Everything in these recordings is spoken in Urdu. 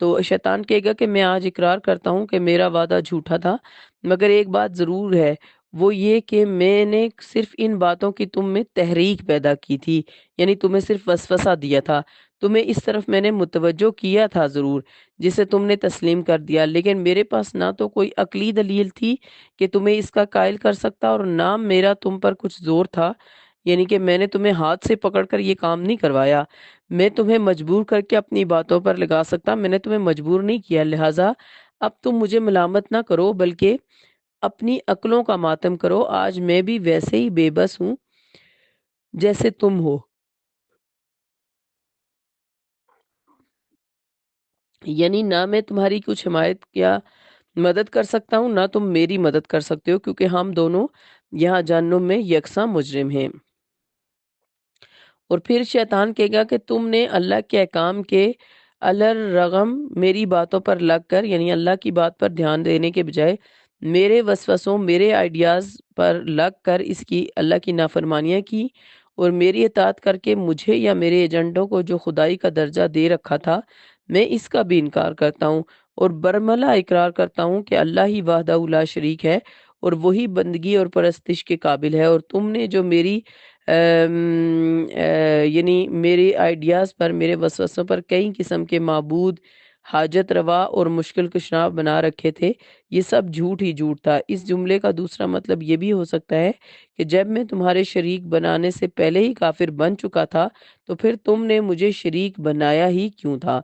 تو شیطان کہے گا کہ میں آج اقرار کرتا ہوں کہ میرا وعدہ جھوٹا تھا، مگر ایک بات ضرور ہے، وہ یہ کہ میں نے صرف ان باتوں کی تم میں تحریک پیدا کی تھی، یعنی تمہیں صرف وسوسہ دیا تھا، تمہیں اس طرف میں نے متوجہ کیا تھا ضرور، جسے تم نے تسلیم کر دیا، لیکن میرے پاس نہ تو کوئی عقلی دلیل تھی کہ تمہیں اس کا قائل کر سکتا، اور نہ میرا تم پر کچھ زور تھا، یعنی کہ میں نے تمہیں ہاتھ سے پکڑ کر یہ کام نہیں کروایا، میں تمہیں مجبور کر کے اپنی باتوں پر لگا سکتا، میں نے تمہیں مجبور نہیں کیا، لہٰذا اب تم مجھے ملامت نہ کرو بلکہ اپنی عقلوں کا ماتم کرو، آج میں بھی ویسے ہی بے بس ہوں جیسے تم ہو، یعنی نہ میں تمہاری کچھ حمایت یا مدد کر سکتا ہوں، نہ تم میری مدد کر سکتے ہو، کیونکہ ہم دونوں یہاں جہنم میں یکساں مجرم ہیں۔ اور پھر شیطان کہے گا کہ تم نے اللہ کے احکام کے الرغم میری باتوں پر لگ کر، یعنی اللہ کی بات پر دھیان دینے کے بجائے میرے وسوسوں، میرے آئیڈیاز پر لگ کر اس کی اللہ کی نافرمانیاں کی، اور میری اطاعت کر کے مجھے یا میرے ایجنڈوں کو جو خدائی کا درجہ دے رکھا تھا، میں اس کا بھی انکار کرتا ہوں، اور برملا اقرار کرتا ہوں کہ اللہ ہی وحدہ لا شریک ہے، اور وہی بندگی اور پرستش کے قابل ہے، اور تم نے جو میری یعنی میرے آئیڈیاز پر، میرے وسوسوں پر کئی قسم کے معبود، حاجت روا اور مشکل کشاں بنا رکھے تھے، یہ سب جھوٹ ہی جھوٹ تھا۔ اس جملے کا دوسرا مطلب یہ بھی ہو سکتا ہے کہ جب میں تمہارے شریک بنانے سے پہلے ہی کافر بن چکا تھا، تو پھر تم نے مجھے شریک بنایا ہی کیوں تھا؟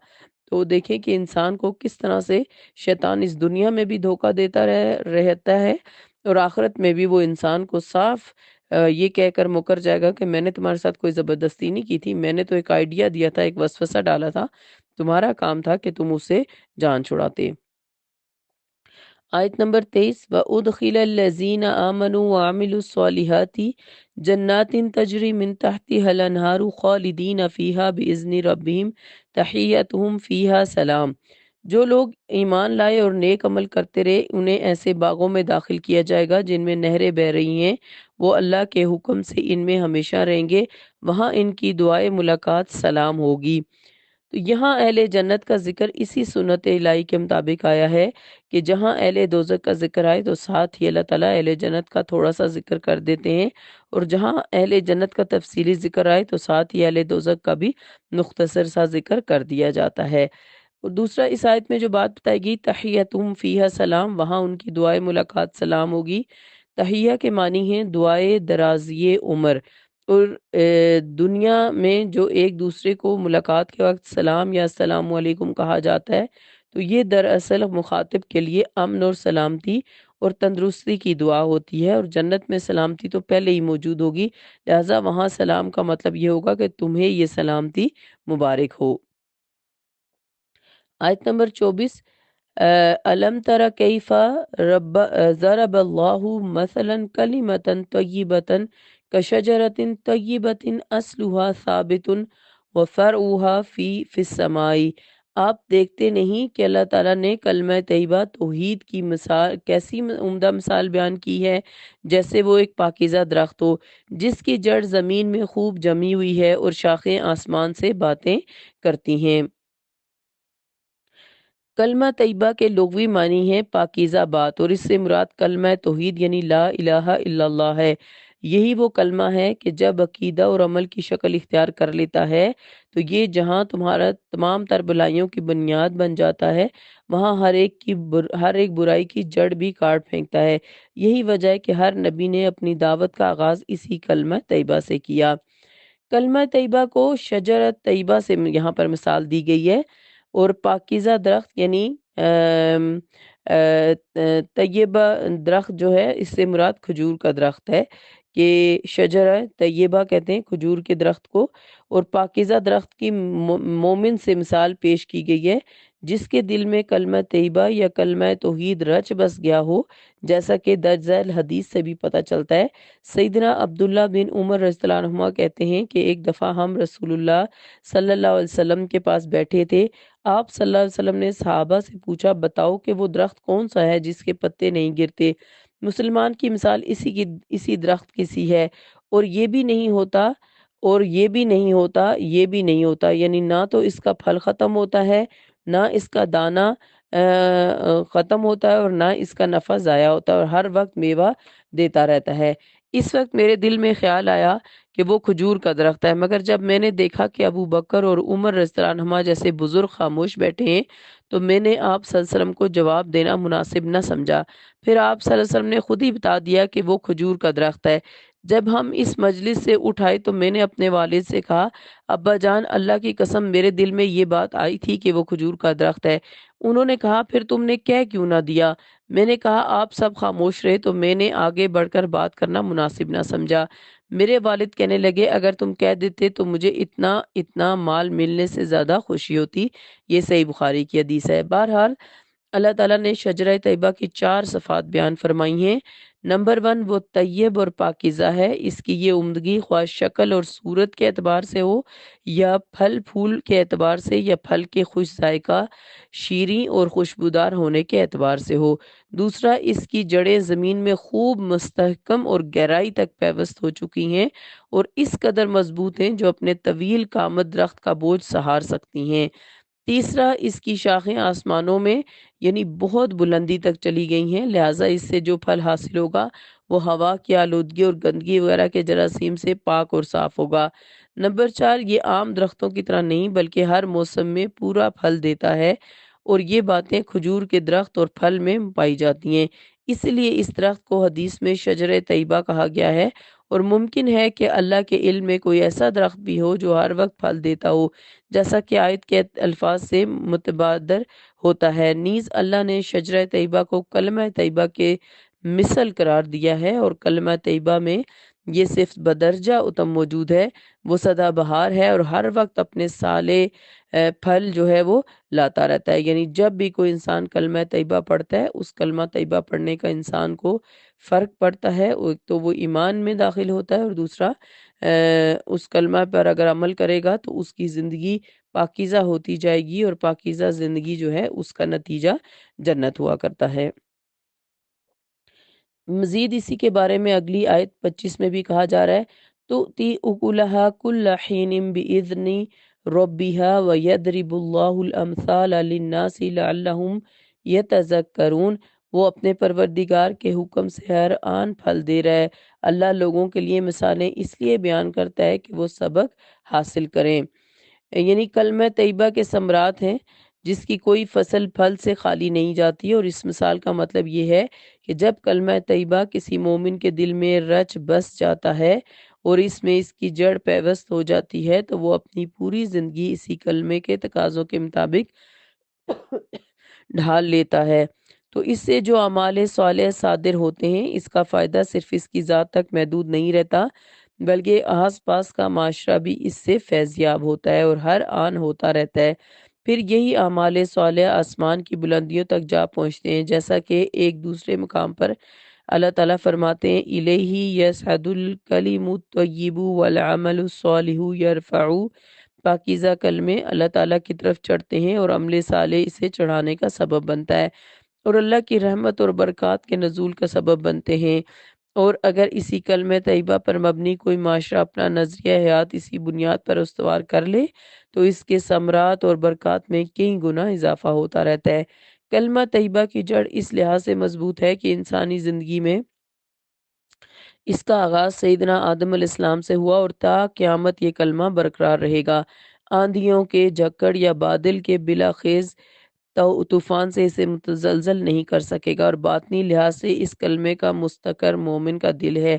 تو دیکھیں کہ انسان کو کس طرح سے شیطان اس دنیا میں بھی دھوکہ دیتا رہتا ہے، اور آخرت میں بھی وہ انسان کو صاف یہ کہہ کر مکر جائے گا کہ میں نے تمہارے ساتھ کوئی زبردستی نہیں کی تھی، میں نے تو ایک آئیڈیا دیا تھا، ایک وسوسہ ڈالا تھا، تمہارا کام تھا کہ تم اسے جان چھڑاتے۔ آیت نمبر 23، وَأُدْخِلَ الَّذِينَ آمَنُوا وَعَمِلُوا الصَّالِحَاتِ جَنَّاتٍ تَجْرِي مِن تَحْتِهَا الْأَنْهَارُ خَالِدِينَ فِيهَا بِإِذْنِ رَبِّهِمْ تَحِيَّتُهُمْ فِيهَا سلام۔ جو لوگ ایمان لائے اور نیک عمل کرتے رہے، انہیں ایسے باغوں میں داخل کیا جائے گا جن میں نہریں بہہ رہی ہیں، وہ اللہ کے حکم سے ان میں ہمیشہ رہیں گے، وہاں ان کی دعائے ملاقات سلام ہوگی۔ تو یہاں اہل جنت کا ذکر اسی سنت الہی کے مطابق آیا ہے کہ جہاں اہل دوزخ کا ذکر آئے تو ساتھ ہی اللہ تعالیٰ اہل جنت کا تھوڑا سا ذکر کر دیتے ہیں، اور جہاں اہل جنت کا تفصیلی ذکر آئے تو ساتھ ہی اہل دوزخ کا بھی مختصر سا ذکر کر دیا جاتا ہے۔ اور دوسرا اس آیت میں جو بات بتائی گئی، تحیتہم فیہا سلام، وہاں ان کی دعائے ملاقات سلام ہوگی۔ تحیہ کے معنی ہیں دعائے درازی عمر، اور دنیا میں جو ایک دوسرے کو ملاقات کے وقت سلام یا السلام علیکم کہا جاتا ہے، تو یہ دراصل مخاطب کے لیے امن اور سلامتی اور تندرستی کی دعا ہوتی ہے، اور جنت میں سلامتی تو پہلے ہی موجود ہوگی، لہٰذا وہاں سلام کا مطلب یہ ہوگا کہ تمہیں یہ سلامتی مبارک ہو۔ آیت نمبر 24، الم تر کیف رب ضرب اللہ مثلا کلمۃ طیبۃ کشجرۃ طیبۃ اصلها ثابت وفرعها فی السماء۔ آپ دیکھتے نہیں کہ اللہ تعالیٰ نے کلمہ طیبہ توحید کی مثال، کیسی عمدہ مثال بیان کی ہے، جیسے وہ ایک پاکیزہ درخت ہو جس کی جڑ زمین میں خوب جمی ہوئی ہے اور شاخیں آسمان سے باتیں کرتی ہیں۔ کلمہ طیبہ کے لغوی معنی ہے پاکیزہ بات، اور اس سے مراد کلمہ توحید یعنی لا الہ الا اللہ ہے۔ یہی وہ کلمہ ہے کہ جب عقیدہ اور عمل کی شکل اختیار کر لیتا ہے تو یہ جہاں تمہارا تمام تر بلائیوں کی بنیاد بن جاتا ہے، وہاں ہر ایک برائی کی جڑ بھی کاٹ پھینکتا ہے۔ یہی وجہ ہے کہ ہر نبی نے اپنی دعوت کا آغاز اسی کلمہ طیبہ سے کیا۔ کلمہ طیبہ کو شجرت طیبہ سے یہاں پر مثال دی گئی ہے، اور پاکیزہ درخت یعنی طیبہ درخت جو ہے، اس سے مراد کھجور کا درخت ہے، کہ شجرہ طیبہ کہتے ہیں کھجور کے درخت کو، اور پاکیزہ درخت کی مومن سے مثال پیش کی گئی ہے جس کے دل میں کلمہ طیبہ یا کلمہ توحید رچ بس گیا ہو، جیسا کہ درج ذیل حدیث سے بھی پتہ چلتا ہے۔ سیدنا عبداللہ بن عمر رضی اللہ عنہما کہتے ہیں کہ ایک دفعہ ہم رسول اللہ صلی اللہ علیہ وسلم کے پاس بیٹھے تھے، آپ صلی اللہ علیہ وسلم نے صحابہ سے پوچھا، بتاؤ کہ وہ درخت کون سا ہے جس کے پتے نہیں گرتے؟ مسلمان کی مثال اسی درخت کی سی ہے، اور یہ بھی نہیں ہوتا، اور یہ بھی نہیں ہوتا، یہ بھی نہیں ہوتا، یعنی نہ تو اس کا پھل ختم ہوتا ہے، نہ اس کا دانہ ختم ہوتا ہے اور نہ اس کا نفع ضائع ہوتا ہے اور ہر وقت میوہ دیتا رہتا ہے۔ اس وقت میرے دل میں خیال آیا کہ وہ کھجور کا درخت ہے، مگر جب میں نے دیکھا کہ ابو بکر اور عمر رضی اللہ عنہما جیسے بزرگ خاموش بیٹھے ہیں تو میں نے آپ صلی اللہ علیہ وسلم کو جواب دینا مناسب نہ سمجھا۔ پھر آپ صلی اللہ علیہ وسلم نے خود ہی بتا دیا کہ وہ کھجور کا درخت ہے۔ جب ہم اس مجلس سے اٹھائے تو میں نے اپنے والد سے کہا، ابا جان، اللہ کی قسم میرے دل میں یہ بات آئی تھی کہ وہ کھجور کا درخت ہے۔ انہوں نے کہا، پھر تم نے کہہ کیوں نہ دیا؟ میں نے کہا، آپ سب خاموش رہے تو میں نے آگے بڑھ کر بات کرنا مناسب نہ سمجھا۔ میرے والد کہنے لگے، اگر تم کہہ دیتے تو مجھے اتنا اتنا مال ملنے سے زیادہ خوشی ہوتی۔ یہ صحیح بخاری کی حدیث ہے۔ بہرحال اللہ تعالیٰ نے شجرہ طیبہ کی 4 صفات بیان فرمائی ہیں۔ نمبر 1، وہ طیب اور پاکیزہ ہے۔ اس کی یہ عمدگی خواہ شکل اور صورت کے اعتبار سے ہو یا پھل پھول کے اعتبار سے یا پھل کے خوش ذائقہ، شیریں اور خوشبودار ہونے کے اعتبار سے ہو۔ دوسرا، اس کی جڑیں زمین میں خوب مستحکم اور گہرائی تک پیوست ہو چکی ہیں اور اس قدر مضبوط ہیں جو اپنے طویل قامت درخت کا بوجھ سہار سکتی ہیں۔ تیسرا، اس کی شاخیں آسمانوں میں یعنی بہت بلندی تک چلی گئی ہیں، لہٰذا اس سے جو پھل حاصل ہوگا وہ ہوا کی آلودگی اور گندگی وغیرہ کے جراثیم سے پاک اور صاف ہوگا۔ نمبر 4، یہ عام درختوں کی طرح نہیں بلکہ ہر موسم میں پورا پھل دیتا ہے اور یہ باتیں کھجور کے درخت اور پھل میں پائی جاتی ہیں۔ اس لیے اس درخت کو حدیث میں شجر طیبہ کہا گیا ہے اور ممکن ہے کہ اللہ کے علم میں کوئی ایسا درخت بھی ہو جو ہر وقت پھل دیتا ہو، جیسا کہ آیت کے الفاظ سے متبادر ہوتا ہے۔ نیز اللہ نے شجرہ طیبہ کو کلمہ طیبہ کے مثل قرار دیا ہے اور کلمہ طیبہ میں یہ صفت بدرجہ اتم موجود ہے، وہ سدا بہار ہے اور ہر وقت اپنے سالے پھل جو ہے وہ لاتا رہتا ہے۔ یعنی جب بھی کوئی انسان کلمہ طیبہ پڑھتا ہے، اس کلمہ طیبہ پڑھنے کا انسان کو فرق پڑتا ہے، ایک تو وہ ایمان میں داخل ہوتا ہے اور دوسرا اس کلمہ پر اگر عمل کرے گا تو اس کی زندگی پاکیزہ ہوتی جائے گی اور پاکیزہ زندگی جو ہے اس کا نتیجہ جنت ہوا کرتا ہے۔ مزید اسی کے بارے میں اگلی آیت 25 میں بھی کہا جا رہا ہے، تُؤْتِي أُكُلَهَا كُلَّ حِينٍ بِإِذْنِ رَبِّهَا وَيَضْرِبُ اللَّهُ الْأَمْثَالَ لِلنَّاسِ لَعَلَّهُمْ يَتَذَكَّرُونَ۔ وہ اپنے پروردگار کے حکم سے ہر آن پھل دے رہا ہے۔ اللہ لوگوں کے لیے مثالیں اس لیے بیان کرتا ہے کہ وہ سبق حاصل کریں۔ یعنی کلمہ طیبہ کے ثمرات ہیں جس کی کوئی فصل پھل سے خالی نہیں جاتی، اور اس مثال کا مطلب یہ ہے کہ جب کلمہ طیبہ کسی مومن کے دل میں رچ بس جاتا ہے اور اس میں اس کی جڑ پیوست ہو جاتی ہے تو وہ اپنی پوری زندگی اسی کلمے کے تقاضوں کے مطابق ڈھال لیتا ہے، تو اس سے جو اعمال صالح صادر ہوتے ہیں اس کا فائدہ صرف اس کی ذات تک محدود نہیں رہتا بلکہ آس پاس کا معاشرہ بھی اس سے فیض یاب ہوتا ہے اور ہر آن ہوتا رہتا ہے۔ پھر یہی اعمال صالح آسمان کی بلندیوں تک جا پہنچتے ہیں، جیسا کہ ایک دوسرے مقام پر اللہ تعالیٰ فرماتے ہیں، الیہ یصعد الکلم الطیب والعمل الصالح یرفعہ۔ پاکیزہ کلمے اللہ تعالیٰ کی طرف چڑھتے ہیں اور عمل صالح اسے چڑھانے کا سبب بنتا ہے اور اللہ کی رحمت اور برکات کے نزول کا سبب بنتے ہیں۔ اور اگر اسی کلمہ طیبہ پر مبنی کوئی معاشرہ اپنا نظریہ حیات اسی بنیاد پر استوار کر لے تو اس کے ثمرات اور برکات میں کئی گنا اضافہ ہوتا رہتا ہے۔ کلمہ طیبہ کی جڑ اس لحاظ سے مضبوط ہے کہ انسانی زندگی میں اس کا آغاز سیدنا آدم علیہ السلام سے ہوا اور تا قیامت یہ کلمہ برقرار رہے گا۔ آندھیوں کے جھکڑ یا بادل کے بلا خیز طوفان سے اسے متزلزل نہیں کر سکے گا، اور باطنی لحاظ سے اس کلمے کا مستقر مومن کا دل ہے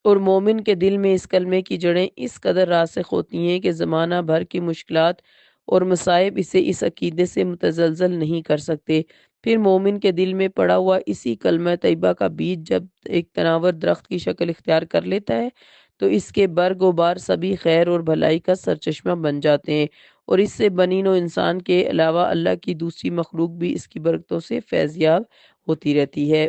اور مومن کے دل میں اس کلمے کی جڑیں اس قدر راسخ ہوتی ہیں کہ زمانہ بھر کی مشکلات اور مصائب اسے اس عقیدے سے متزلزل نہیں کر سکتے۔ پھر مومن کے دل میں پڑا ہوا اسی کلمہ طیبہ کا بیج جب ایک تناور درخت کی شکل اختیار کر لیتا ہے تو اس کے برگ و بار سبھی خیر اور بھلائی کا سرچشمہ بن جاتے ہیں، اور اس سے بنی نوع انسان کے علاوہ اللہ کی دوسری مخلوق بھی اس کی برکتوں سے فیض یاب ہوتی رہتی ہے۔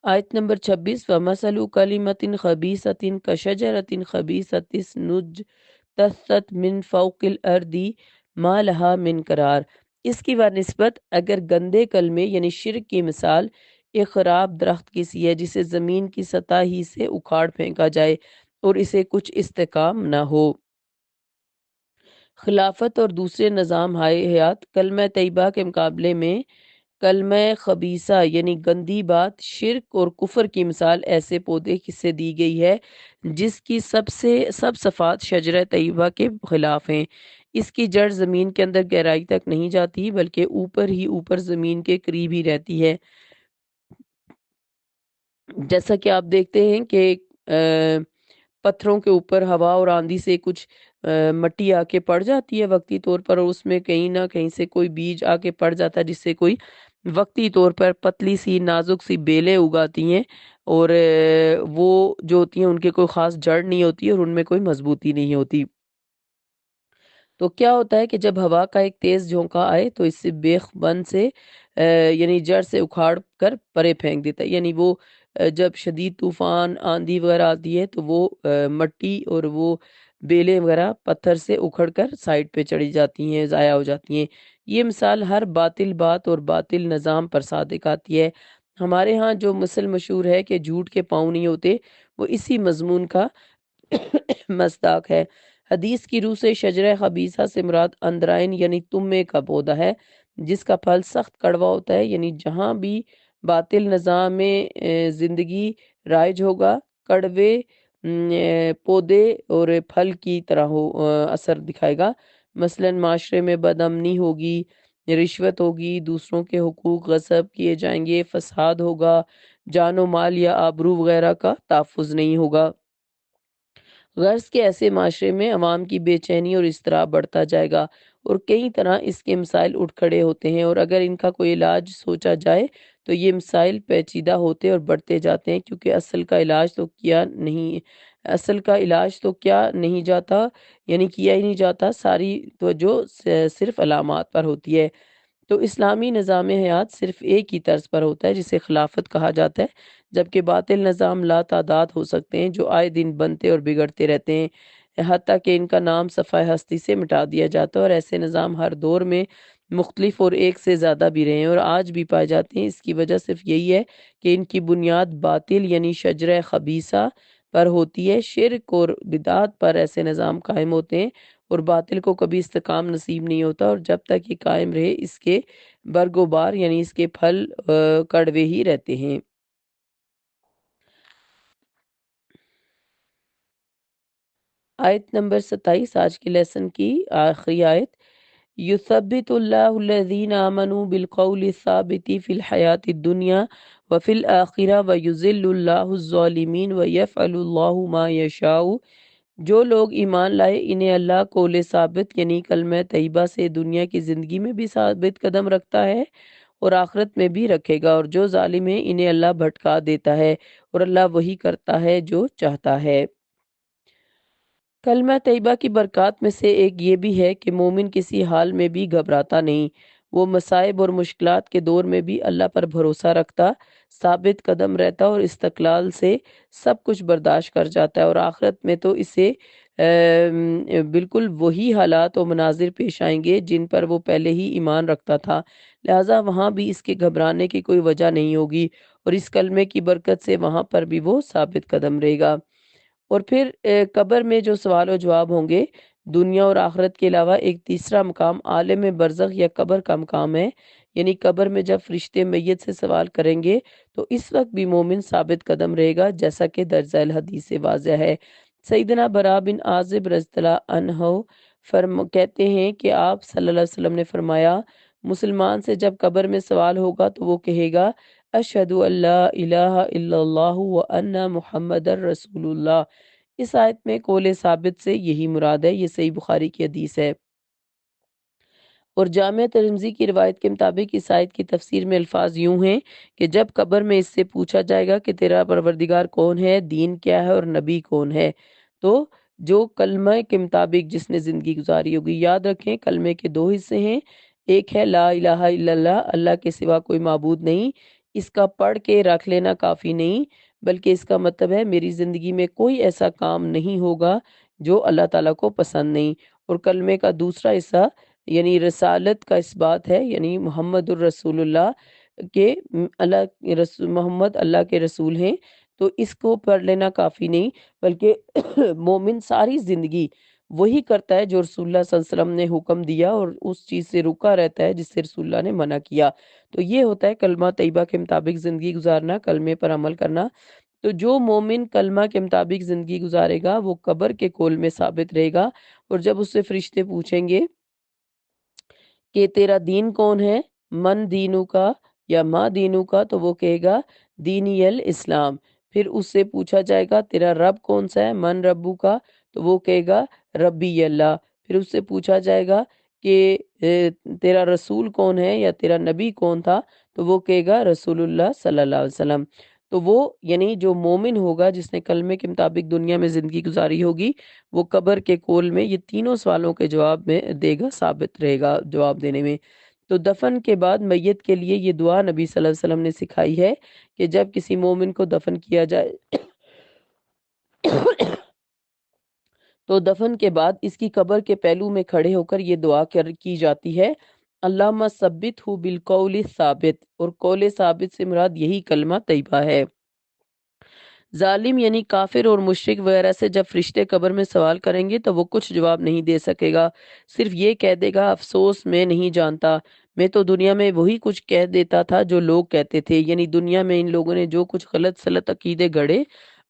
آیت نمبر 26، وَمَثَلُ كَلِمَةٍ خَبِيثَةٍ كَشَجَرَةٍ خَبِيثَةٍ اجْتَثَّتْ مِنْ فَوْقِ الْأَرْضِ مَا لَهَا مِنْ قَرَار۔ اس کی نسبت اگر گندے کلمے یعنی شرک کی مثال ایک خراب درخت کی سی ہے جسے زمین کی سطح ہی سے اکھاڑ پھینکا جائے اور اسے کچھ استحکام نہ ہو۔ خلافت اور دوسرے نظام حیات کلمہ طیبہ کے مقابلے میں کلمہ خبیثہ یعنی گندی بات، شرک اور کفر کی مثال ایسے پودے سے دی گئی ہے جس کی سب صفات شجرہ طیبہ کے خلاف ہیں۔ اس کی جڑ زمین کے اندر گہرائی تک نہیں جاتی بلکہ اوپر ہی اوپر زمین کے قریب ہی رہتی ہے۔ جیسا کہ آپ دیکھتے ہیں کہ پتھروں کے اوپر ہوا اور آندھی سے کچھ مٹی آ کے پڑ جاتی ہے وقتی طور پر، اور اس میں کہیں نہ کہیں سے کوئی بیج آ کے پڑ جاتا ہے جس سے کوئی وقتی طور پر پتلی سی نازک سی بیلیں اگاتی ہیں، اور وہ جو ہوتی ہیں ان کے کوئی خاص جڑ نہیں ہوتی اور ان میں کوئی مضبوطی نہیں ہوتی۔ تو کیا ہوتا ہے کہ جب ہوا کا ایک تیز جھونکا آئے تو اس سے بیخ بن سے یعنی جڑ سے اکھاڑ کر پرے پھینک دیتا ہے، یعنی وہ جب شدید طوفان آندھی وغیرہ آتی ہے تو وہ مٹی اور وہ بیلیں وغیرہ پتھر سے اکھڑ کر سائڈ پہ چڑھی جاتی ہیں، ضائع ہو جاتی ہیں۔ یہ مثال ہر باطل بات اور باطل نظام پر صادق آتی ہے۔ ہمارے ہاں جو مثل مشہور ہے کہ جھوٹ کے پاؤں نہیں ہوتے، وہ اسی مضمون کا مصداق ہے۔ حدیث کی روح سے شجرہ خبیثہ سے مراد اندرائن یعنی تمے کا پودا ہے جس کا پھل سخت کڑوا ہوتا ہے، یعنی جہاں بھی باطل نظام میں زندگی رائج ہوگا، کڑوے پودے اور پھل کی طرح اثر دکھائے گا۔ مثلا معاشرے میں بد امنی ہوگی، رشوت ہوگی، دوسروں کے حقوق غصب کیے جائیں گے، فساد ہوگا، جان و مال یا آبرو وغیرہ کا تحفظ نہیں ہوگا۔ غرض کے ایسے معاشرے میں عوام کی بے چینی اور اضطراب بڑھتا جائے گا، اور کئی طرح اس کے مسائل اٹھ کھڑے ہوتے ہیں، اور اگر ان کا کوئی علاج سوچا جائے تو یہ مسائل پیچیدہ ہوتے اور بڑھتے جاتے ہیں، کیونکہ اصل کا علاج تو کیا نہیں جاتا، یعنی کیا ہی نہیں جاتا، ساری توجہ صرف علامات پر ہوتی ہے۔ تو اسلامی نظام حیات صرف ایک ہی طرز پر ہوتا ہے جسے خلافت کہا جاتا ہے، جبکہ باطل نظام لا تعداد ہو سکتے ہیں جو آئے دن بنتے اور بگڑتے رہتے ہیں، حتیٰ کہ ان کا نام صفحہ ہستی سے مٹا دیا جاتا ہے، اور ایسے نظام ہر دور میں مختلف اور ایک سے زیادہ بھی رہے ہیں اور آج بھی پائے جاتے ہیں۔ اس کی وجہ صرف یہی ہے کہ ان کی بنیاد باطل یعنی شجرہ خبیثہ پر ہوتی ہے۔ شرک اور بدعات پر ایسے نظام قائم ہوتے ہیں اور باطل کو کبھی استحکام نصیب نہیں ہوتا، اور جب تک یہ قائم رہے اس کے برگ و بار یعنی اس کے پھل کڑوے ہی رہتے ہیں۔ آیت نمبر 27 آج کے لیسن کی آخری آیت۔ یثبت اللہ الذین آمنوا بالقول الثابت فی الحیات الدنیا وفی الآخرہ ویذل اللہ الظالمین ویفعل اللہ ما یشاء۔ جو لوگ ایمان لائے انہیں اللہ قول ثابت یعنی کلمہ طیبہ سے دنیا کی زندگی میں بھی ثابت قدم رکھتا ہے اور آخرت میں بھی رکھے گا، اور جو ظالم ہیں انہیں اللہ بھٹکا دیتا ہے، اور اللہ وہی کرتا ہے جو چاہتا ہے۔ کلمہ طیبہ کی برکات میں سے ایک یہ بھی ہے کہ مومن کسی حال میں بھی گھبراتا نہیں، وہ مصائب اور مشکلات کے دور میں بھی اللہ پر بھروسہ رکھتا، ثابت قدم رہتا اور استقلال سے سب کچھ برداشت کر جاتا ہے، اور آخرت میں تو اسے بالکل وہی حالات و مناظر پیش آئیں گے جن پر وہ پہلے ہی ایمان رکھتا تھا، لہٰذا وہاں بھی اس کے گھبرانے کی کوئی وجہ نہیں ہوگی، اور اس کلمے کی برکت سے وہاں پر بھی وہ ثابت قدم رہے گا۔ اور پھر قبر میں جو سوال و جواب ہوں گے، دنیا اور آخرت کے علاوہ ایک تیسرا مقام عالم برزخ یا قبر کا مقام ہے، یعنی قبر میں جب فرشتے میت سے سوال کریں گے تو اس وقت بھی مومن ثابت قدم رہے گا، جیسا کہ درج ذیل حدیث سے واضح ہے۔ سیدنا برا بن عازب رضی اللہ عنہ کہتے ہیں کہ آپ صلی اللہ علیہ وسلم نے فرمایا، مسلمان سے جب قبر میں سوال ہوگا تو وہ کہے گا اشہد ان لا الہ الا اللہ وان محمد رسول اللہ۔ اس آیت میں قول ثابت سے یہی مراد ہے، یہ صحیح بخاری کی حدیث ہے۔ اور جامع ترمذی کی روایت کے مطابق اس آیت کی تفسیر میں الفاظ یوں ہیں کہ جب قبر میں اس سے پوچھا جائے گا کہ تیرا پروردگار کون ہے، دین کیا ہے اور نبی کون ہے، تو جو کلمہ کے مطابق جس نے زندگی گزاری ہوگی، یاد رکھیں کلمے کے دو حصے ہیں، ایک ہے لا الہ الا اللہ، اللہ کے سوا کوئی معبود نہیں، اس کا پڑھ کے رکھ لینا کافی نہیں، بلکہ اس کا مطلب ہے میری زندگی میں کوئی ایسا کام نہیں ہوگا جو اللہ تعالیٰ کو پسند نہیں۔ اور کلمے کا دوسرا حصہ یعنی رسالت کا اس بات ہے، یعنی محمد الرسول اللہ کے محمد اللہ کے رسول ہیں، تو اس کو پڑھ لینا کافی نہیں، بلکہ مومن ساری زندگی وہی کرتا ہے جو رسول اللہ صلی اللہ علیہ وسلم نے حکم دیا اور اس چیز سے رکا رہتا ہے جس سے رسول اللہ نے منع کیا۔ تو یہ ہوتا ہے کلمہ طیبہ کے مطابق زندگی گزارنا، کلمے پر عمل کرنا۔ تو جو مومن کلمہ کے مطابق زندگی گزارے گا وہ قبر کے کول میں ثابت رہے گا، اور جب اس سے فرشتے پوچھیں گے کہ تیرا دین کون ہے، من دینو کا یا ماں دینو کا، تو وہ کہے گا دینی الاسلام۔ پھر اس سے پوچھا جائے گا تیرا رب کون سا ہے، من ربو کا، تو وہ کہے گا ربی اللہ۔ پھر اس سے پوچھا جائے گا کہ تیرا رسول کون ہے یا تیرا نبی کون تھا، تو وہ کہے گا رسول اللہ صلی اللہ علیہ وسلم۔ تو وہ یعنی جو مومن ہوگا جس نے کلمے کے مطابق دنیا میں زندگی گزاری ہوگی، وہ قبر کے کول میں یہ تینوں سوالوں کے جواب میں دے گا، ثابت رہے گا جواب دینے میں۔ تو دفن کے بعد میت کے لیے یہ دعا نبی صلی اللہ علیہ وسلم نے سکھائی ہے کہ جب کسی مومن کو دفن کیا جائے تو دفن کے بعد اس کی قبر کے پہلو میں کھڑے ہو کر یہ دعا کی جاتی ہے، اللہم ثبت ہو بالقول ثابت، اور قول ثابت سے مراد یہی کلمہ طیبہ ہے۔ ظالم یعنی کافر اور مشرک وغیرہ سے جب فرشتے قبر میں سوال کریں گے تو وہ کچھ جواب نہیں دے سکے گا، صرف یہ کہہ دے گا افسوس میں نہیں جانتا، میں تو دنیا میں وہی کچھ کہہ دیتا تھا جو لوگ کہتے تھے، یعنی دنیا میں ان لوگوں نے جو کچھ غلط سلط عقیدے گڑے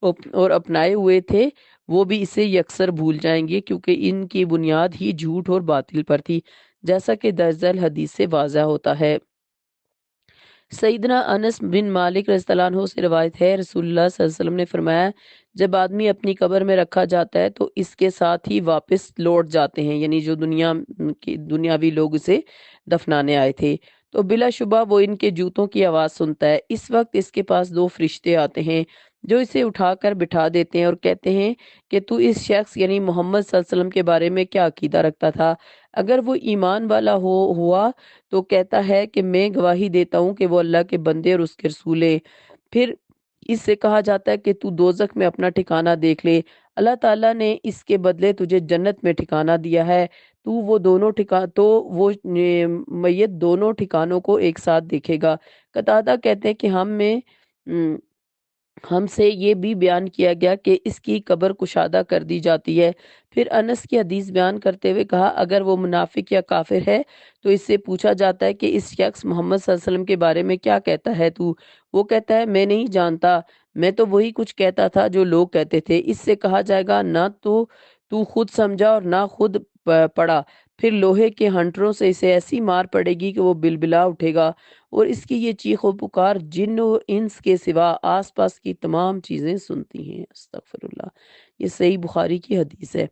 اور اپنائے ہوئے تھے وہ بھی اسے یکسر بھول جائیں گے، کیونکہ ان کی بنیاد ہی جھوٹ اور باطل پر تھی، جیسا کہ درج ذیل حدیث سے واضح ہوتا ہے۔ سیدنا انس بن مالک رضی اللہ عنہ سے روایت ہے، رسول اللہ صلی اللہ علیہ وسلم نے فرمایا جب آدمی اپنی قبر میں رکھا جاتا ہے تو اس کے ساتھ ہی واپس لوٹ جاتے ہیں، یعنی جو دنیاوی لوگ اسے دفنانے آئے تھے، تو بلا شبہ وہ ان کے جوتوں کی آواز سنتا ہے۔ اس وقت اس کے پاس دو فرشتے آتے ہیں جو اسے اٹھا کر بٹھا دیتے ہیں اور کہتے ہیں کہ تو اس شخص یعنی محمد صلی اللہ علیہ وسلم کے بارے میں کیا عقیدہ رکھتا تھا؟ اگر وہ ایمان والا ہوا تو کہتا ہے کہ میں گواہی دیتا ہوں کہ وہ اللہ کے بندے اور اس کے رسول ہیں۔ پھر اس سے کہا جاتا ہے کہ تو دوزخ میں اپنا ٹھکانہ دیکھ لے، اللہ تعالیٰ نے اس کے بدلے تجھے جنت میں ٹھکانہ دیا ہے، تو وہ میت دونوں ٹھکانوں کو ایک ساتھ دیکھے گا۔ قتادہ کہتے ہیں کہ ہم سے یہ بھی بیان کیا گیا کہ اس کی قبر کشادہ کر دی جاتی ہے۔ پھر انس کی حدیث بیان کرتے ہوئے کہا اگر وہ منافق یا کافر ہے تو اس سے پوچھا جاتا ہے کہ اس شخص محمد صلی اللہ علیہ وسلم کے بارے میں کیا کہتا ہے تو؟ وہ کہتا ہے میں نہیں جانتا، میں تو وہی کچھ کہتا تھا جو لوگ کہتے تھے۔ اس سے کہا جائے گا نہ تو خود سمجھا اور نہ خود پڑھا، پھر لوہے کے ہنٹروں سے اسے ایسی مار پڑے گی کہ وہ بلبلا اٹھے گا، اور اس کی یہ چیخ و پکار جن و انس کے سوا آس پاس کی تمام چیزیں سنتی ہیں۔ استغفر اللہ۔ یہ صحیح بخاری کی حدیث ہے۔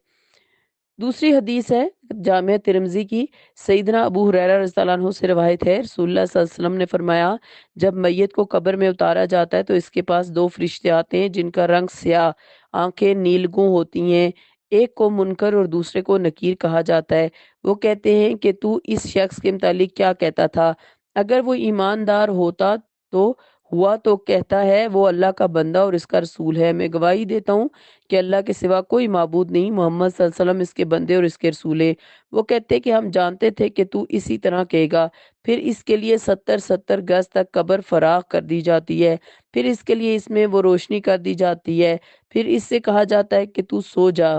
دوسری حدیث ہے جامع ترمذی کی، سیدنا ابو ہریرہ رضی اللہ عنہ سے روایت ہے، رسول اللہ صلی اللہ علیہ وسلم نے فرمایا جب میت کو قبر میں اتارا جاتا ہے تو اس کے پاس دو فرشتے آتے ہیں جن کا رنگ سیاہ، آنکھیں نیلگوں ہوتی ہیں، ایک کو منکر اور دوسرے کو نکیر کہا جاتا ہے۔ وہ کہتے ہیں کہ تو اس شخص کے متعلق کیا کہتا تھا؟ اگر وہ ایماندار ہوا تو کہتا ہے وہ اللہ کا بندہ اور اس کا رسول ہے، میں گواہی دیتا ہوں کہ اللہ کے سوا کوئی معبود نہیں، محمد صلی اللہ علیہ وسلم اس کے بندے اور اس کے رسول ہیں۔ وہ کہتے کہ ہم جانتے تھے کہ تو اسی طرح کہے گا۔ پھر اس کے لیے 70 گز تک قبر فراغ کر دی جاتی ہے، پھر اس کے لیے اس میں وہ روشنی کر دی جاتی ہے، پھر اس سے کہا جاتا ہے کہ تو سو جا۔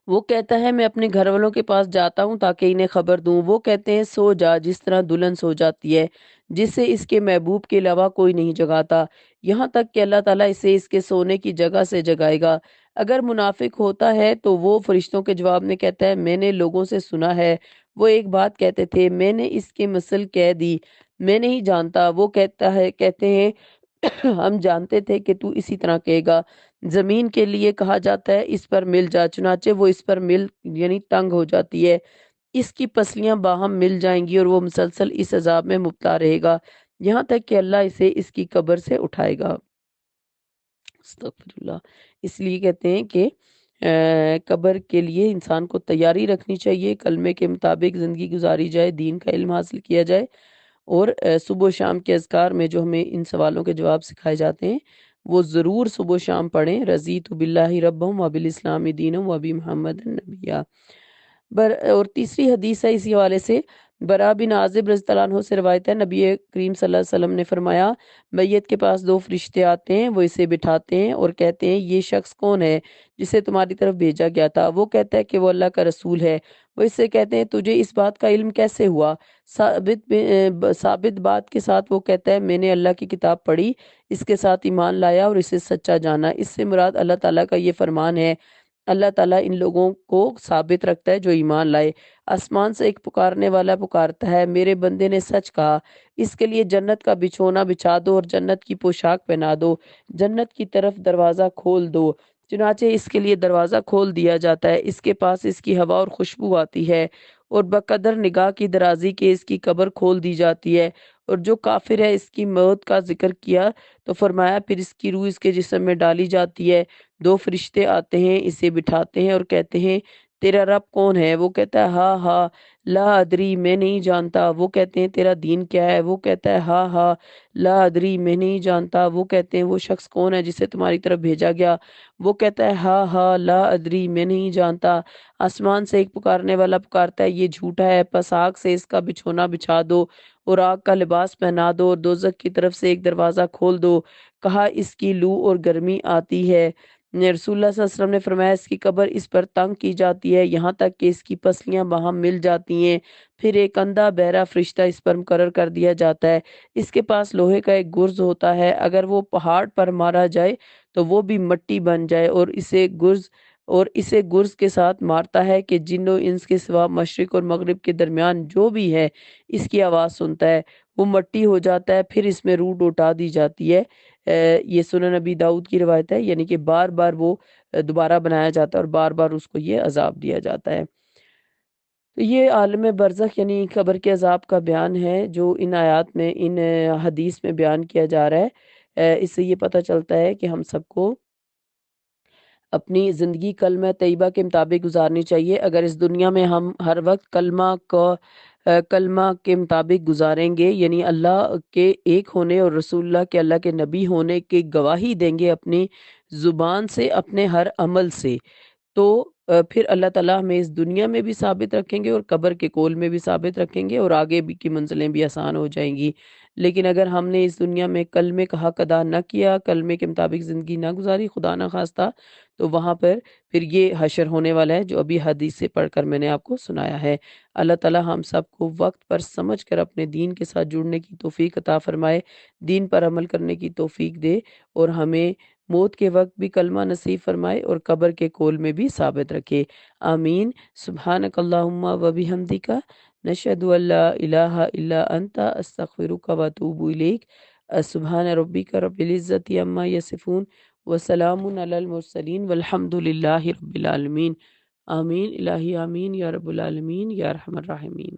وہ کہتا ہے میں اپنے گھر والوں کے پاس جاتا ہوں تاکہ انہیں خبر دوں۔ وہ کہتے ہیں سو جا جس طرح دلہن سو جاتی ہے جس سے اس کے محبوب کے علاوہ کوئی نہیں جگاتا، یہاں تک کہ اللہ تعالیٰ اسے اس کے سونے کی جگہ سے جگائے گا۔ اگر منافق ہوتا ہے تو وہ فرشتوں کے جواب میں کہتا ہے میں نے لوگوں سے سنا ہے وہ ایک بات کہتے تھے، میں نے اس کے مثل کہہ دی، میں نہیں جانتا۔ وہ کہتے ہیں ہم جانتے تھے کہ تو اسی طرح کہے گا۔ زمین کے لیے کہا جاتا ہے اس پر مل جا، چنانچہ وہ اس پر مل یعنی تنگ ہو جاتی ہے، اس کی پسلیاں باہم مل جائیں گی اور وہ مسلسل اس عذاب میں مبتلا رہے گا یہاں تک کہ اللہ اسے اس کی قبر سے اٹھائے گا۔ استغفر اللہ۔ اس لیے کہتے ہیں کہ قبر کے لیے انسان کو تیاری رکھنی چاہیے، کلمے کے مطابق زندگی گزاری جائے، دین کا علم حاصل کیا جائے، اور صبح و شام کے اذکار میں جو ہمیں ان سوالوں کے جواب سکھائے جاتے ہیں وہ ضرور صبح و شام پڑھیں۔ رضیت باللہ ربم و بالاسلام دینم و بی محمد نبیہ۔ اور تیسری حدیث ہے اسی حوالے سے، برا بن عازب رضی اللہ عنہ سے روایت ہے، نبی کریم صلی اللہ علیہ وسلم نے فرمایا، میت کے پاس دو فرشتے آتے ہیں، وہ اسے بٹھاتے ہیں اور کہتے ہیں یہ شخص کون ہے جسے تمہاری طرف بھیجا گیا تھا؟ وہ کہتا ہے کہ وہ اللہ کا رسول ہے۔ وہ اس سے کہتے ہیں تجھے اس بات کا علم کیسے ہوا؟ ثابت بات کے ساتھ وہ کہتا ہے میں نے اللہ کی کتاب پڑھی، اس کے ساتھ ایمان لایا اور اسے سچا جانا۔ اس سے مراد اللہ تعالیٰ کا یہ فرمان ہے، اللہ تعالیٰ ان لوگوں کو ثابت رکھتا ہے جو ایمان لائے۔ آسمان سے ایک پکارنے والا پکارتا ہے، میرے بندے نے سچ کہا، اس کے لیے جنت کا بچھونا بچھا دو اور جنت کی پوشاک پہنا دو، جنت کی طرف دروازہ کھول دو۔ چنانچہ اس کے لیے دروازہ کھول دیا جاتا ہے، اس کے پاس اس کی ہوا اور خوشبو آتی ہے، اور بقدر نگاہ کی درازی کے اس کی قبر کھول دی جاتی ہے، اور جو کافر ہے اس کی موت کا ذکر کیا تو فرمایا پھر اس کی روح اس کے جسم میں ڈالی جاتی ہے، دو فرشتے آتے ہیں، اسے بٹھاتے ہیں اور کہتے ہیں تیرا رب کون ہے؟ وہ کہتا ہے ہاں ہاں لا ادری میں نہیں جانتا۔ وہ کہتے ہیں تیرا دین کیا ہے؟ وہ کہتا ہے ہاں ہاں لا ادری میں نہیں جانتا۔ وہ کہتے ہیں وہ شخص کون ہے جسے تمہاری طرف بھیجا گیا؟ وہ کہتا ہے ہاں ہاں لا ادری میں نہیں جانتا۔ آسمان سے ایک پکارنے والا پکارتا ہے یہ جھوٹا ہے، پس آگ سے اس کا بچھونا بچھا دو اور آگ کا لباس پہنا دو اور دوزخ کی طرف سے ایک دروازہ کھول دو۔ کہا اس کی لو اور گرمی آتی ہے۔ رسول اللہ صلی اللہ علیہ وسلم نے فرمایا اس کی قبر اس پر تنگ کی جاتی ہے یہاں تک کہ اس کی پسلیاں باہم مل جاتی ہیں، پھر ایک اندھا بہرا فرشتہ اس پر مقرر کر دیا جاتا ہے، اس کے پاس لوہے کا ایک گرز ہوتا ہے، اگر وہ پہاڑ پر مارا جائے تو وہ بھی مٹی بن جائے، اور اسے گرز کے ساتھ مارتا ہے کہ جن و انس کے سوا مشرق اور مغرب کے درمیان جو بھی ہے اس کی آواز سنتا ہے، وہ مٹی ہو جاتا ہے، پھر اس میں روح اٹھا دی جاتی ہے۔ یہ سنن نبی داؤد کی روایت ہے، یعنی کہ بار بار وہ دوبارہ بنایا جاتا ہے اور بار بار اس کو یہ عذاب دیا جاتا ہے۔ تو یہ عالم برزخ یعنی قبر کے عذاب کا بیان ہے جو ان آیات میں ان حدیث میں بیان کیا جا رہا ہے۔ اس سے یہ پتہ چلتا ہے کہ ہم سب کو اپنی زندگی کلمہ طیبہ کے مطابق گزارنی چاہیے۔ اگر اس دنیا میں ہم ہر وقت کلمہ کے مطابق گزاریں گے، یعنی اللہ کے ایک ہونے اور رسول اللہ کے اللہ کے نبی ہونے کی گواہی دیں گے اپنی زبان سے، اپنے ہر عمل سے، تو پھر اللہ تعالیٰ ہمیں اس دنیا میں بھی ثابت رکھیں گے اور قبر کے کول میں بھی ثابت رکھیں گے، اور آگے بھی کی منزلیں بھی آسان ہو جائیں گی۔ لیکن اگر ہم نے اس دنیا میں کلمے کا حق ادا نہ کیا، کلمے کے مطابق زندگی نہ گزاری، خدا نہ خواستہ، تو وہاں پر پھر یہ حشر ہونے والا ہے جو ابھی حدیث سے پڑھ کر میں نے آپ کو سنایا ہے۔ اللہ تعالیٰ ہم سب کو وقت پر سمجھ کر اپنے دین کے ساتھ جڑنے کی توفیق عطا فرمائے، دین پر عمل کرنے کی توفیق دے، اور ہمیں موت کے وقت بھی کلمہ نصیب فرمائے اور قبر کے کول میں بھی ثابت رکھے۔ آمین۔ سبحانک اللہم و بحمدک، نشہد ان لا الہ الا انت، استغفرک و اتوب الیک۔ سبحان ربک رب العزت عما یصفون وسلام علی المرسلین والحمد للہ رب العالمین۔ آمین الہی آمین یا رب العالمین یا ارحم الراحمین۔